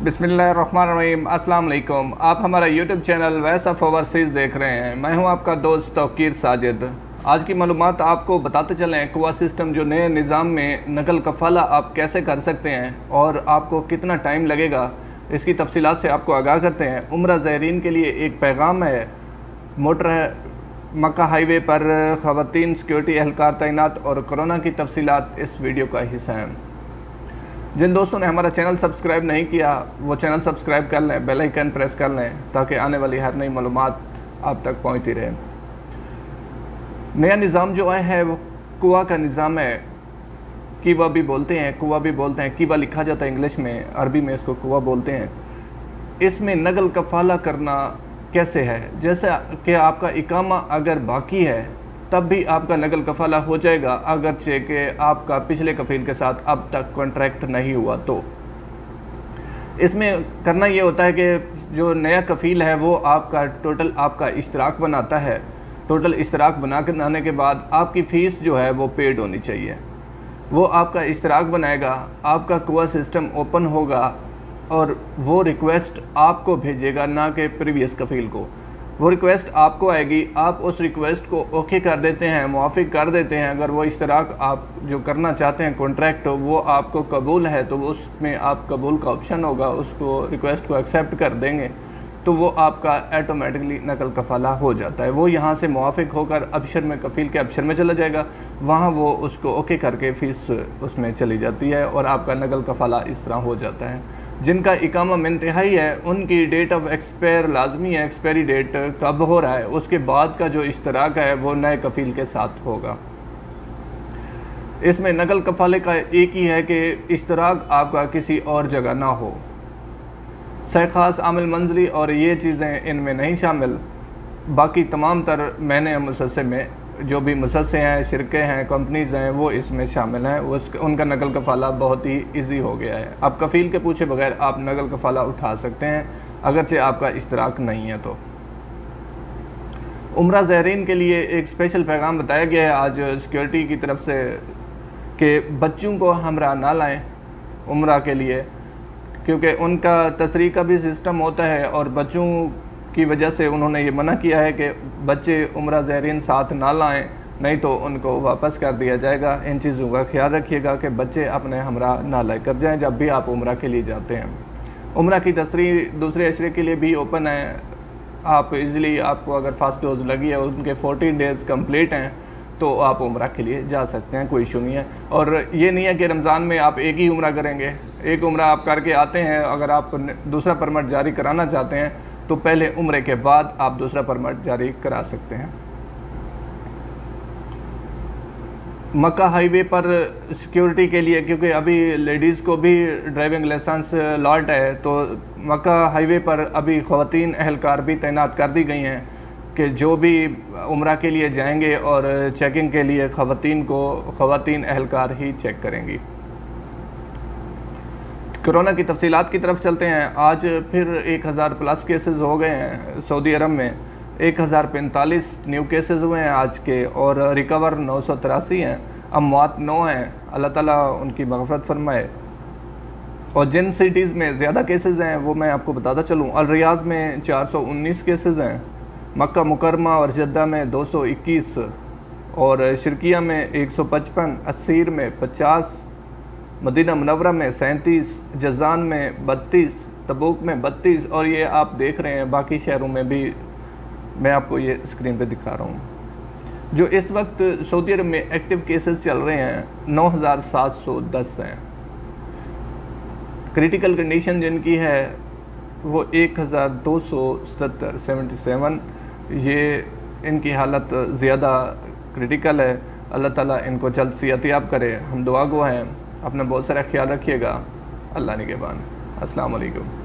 बिस्मिल्लाहिर्रहमानिर्रहीम, अस्सलाम वालेकुम। आप हमारा YouTube channel voice of overseas देख रहे हैं। मैं हूं आपका दोस्त तौकीर साजिद। आज की मालूमात आपको बताते चलें कुआ सिस्टम जो नए निज़ाम में नकल कफ़ाला आप कैसे कर सकते हैं और आपको कितना टाइम लगेगा, इसकी तफसीलात से आपको आगाह करते हैं। उम्रा ज़ायरीन के लिए एक पैगाम है। मोटर मक्का हाईवे पर ख़वातीन सिक्योरिटी एहलकार तैनात और कोरोना की तफसीलात इस वीडियो का हिस्सा हैं। जिन दोस्तों ने हमारा चैनल सब्सक्राइब नहीं किया वो चैनल सब्सक्राइब कर लें, बेल आइकन प्रेस कर लें ताकि आने वाली हर नई मालूमात आप तक पहुंचती रहे। नया निज़ाम जो है वो कुआ का निज़ाम है। कीवा भी बोलते हैं, कुआ भी बोलते हैं। कीवा लिखा जाता है इंग्लिश में, अरबी में इसको कुआ बोलते हैं। इसमें नकल कफ़ाला करना कैसे है, जैसे कि आपका इकामा अगर बाकी है तब भी आपका नकल कफ़ाला हो जाएगा, अगरचे कि आपका पिछले कफ़ील के साथ अब तक कॉन्ट्रैक्ट नहीं हुआ। तो इसमें करना ये होता है कि जो नया कफ़ील है वो आपका टोटल आपका इश्तराक बनाता है। टोटल इश्तराक बनाने के बाद आपकी फ़ीस जो है वो पेड होनी चाहिए। वो आपका इश्तराक बनाएगा, आपका कुआ सिस्टम ओपन होगा और वो रिक्वेस्ट आपको भेजेगा, ना कि प्रीवियस कफ़ील को। वो रिक्वेस्ट आपको आएगी, आप उस रिक्वेस्ट को ओके कर देते हैं, मुआफ़िक कर देते हैं। अगर वो इश्तराक आप जो करना चाहते हैं कॉन्ट्रैक्ट वो आपको कबूल है तो उसमें आप कबूल का ऑप्शन होगा, उसको रिक्वेस्ट को एक्सेप्ट कर देंगे तो वो आपका ऐटोमेटिकली नकल कफ़ाला हो जाता है। वो यहाँ से मुआफ़िक होकर अबशर में, कफ़ील के अबशर में चला जाएगा, वहाँ वो उसको ओके करके फ़ीस उसमें चली जाती है और आपका नकल कफ़ाला इस तरह हो जाता है। जिनका इकामा इंतहाई है उनकी डेट ऑफ एक्सपायर लाजमी है। एक्सपायरी डेट कब हो रहा है उसके बाद का जो इश्तराक है वो नए कफ़ील के साथ होगा। इसमें नकल कफ़ाले का एक ही है कि इश्तराक आपका किसी और जगह ना हो। ख़ास आमिल मंजली और ये चीज़ें इनमें नहीं शामिल। बाकी तमाम तर मैंने मुसस्से में जो भी मुसस्से हैं, शिरके हैं, कंपनीज़ हैं, वो इसमें शामिल हैं। उनका नकल कफ़ाला बहुत ही इजी हो गया है। अब कफ़ील के पूछे बगैर आप नकल कफ़ाला उठा सकते हैं अगरचे आपका इश्तराक नहीं है। तो उम्रा ज़ायरीन के लिए एक स्पेशल पैगाम बताया गया है आज सिक्योरिटी की तरफ से कि बच्चों को हमरा ना लाएँ उम्रा के लिए, क्योंकि उनका तसरीक़ का भी सिस्टम होता है और बच्चों की वजह से उन्होंने ये मना किया है कि बच्चे उम्रा ज़ायरीन साथ ना लाएं, नहीं तो उनको वापस कर दिया जाएगा। इन चीज़ों का ख्याल रखिएगा कि बच्चे अपने हमरा ना लेकर जाएं जब भी आप उम्रा के लिए जाते हैं। उम्रा की तस्रीह दूसरे अशरे के लिए भी ओपन है। आप इजीली, आपको अगर फर्स्ट डोज लगी है, उनके 14 डेज़ कंप्लीट हैं तो आप उम्रा के लिए जा सकते हैं, कोई इशू नहीं है। और ये नहीं है कि रमज़ान में आप एक ही उम्रा करेंगे। एक उम्रा आप करके आते हैं, अगर आप दूसरा परमिट जारी कराना चाहते हैं तो पहले उम्रे के बाद आप दूसरा परमिट जारी करा सकते हैं। मक्का हाईवे पर सिक्योरिटी के लिए, क्योंकि अभी लेडीज़ को भी ड्राइविंग लाइसेंस लॉट है, तो मक्का हाईवे पर अभी ख़वातीन एहलकार भी तैनात कर दी गई हैं कि जो भी उम्रा के लिए जाएंगे और चेकिंग के लिए ख़वातीन एहलकार ही चेक करेंगी। कोरोना की तफसीलात की तरफ चलते हैं। आज फिर 1000 प्लस केसेस हो गए हैं सऊदी अरब में। 1045 न्यू केसेस हुए हैं आज के और रिकवर 983 हैं। अमवात 9 हैं, अल्लाह ताला उनकी मग़फ़रत फरमाए। और जिन सिटीज़ में ज़्यादा केसेस हैं वो मैं आपको बताता चलूँ। अल रियाज़ में 419 केसेस हैं, मक्का मुकरमा और जद्दा में 221 और शिरकिया में 155, असीर में 50, मदीना मुनव्वरा में 37, जज़ान में 32, तबूक में 32 और ये आप देख रहे हैं बाकी शहरों में भी मैं आपको ये स्क्रीन पे दिखा रहा हूँ। जो इस वक्त सऊदी अरब में एक्टिव केसेस चल रहे हैं 9710 हैं। क्रिटिकल कंडीशन जिनकी है वो 1277, ये इनकी हालत ज़्यादा क्रिटिकल है। अल्लाह ताला इनको जल्द सेहतियाब करे। हम दुआ गो हैं। अपना बहुत सारा ख्याल रखिएगा। अल्लाह निगहबान। अस्सलाम वालेकुम।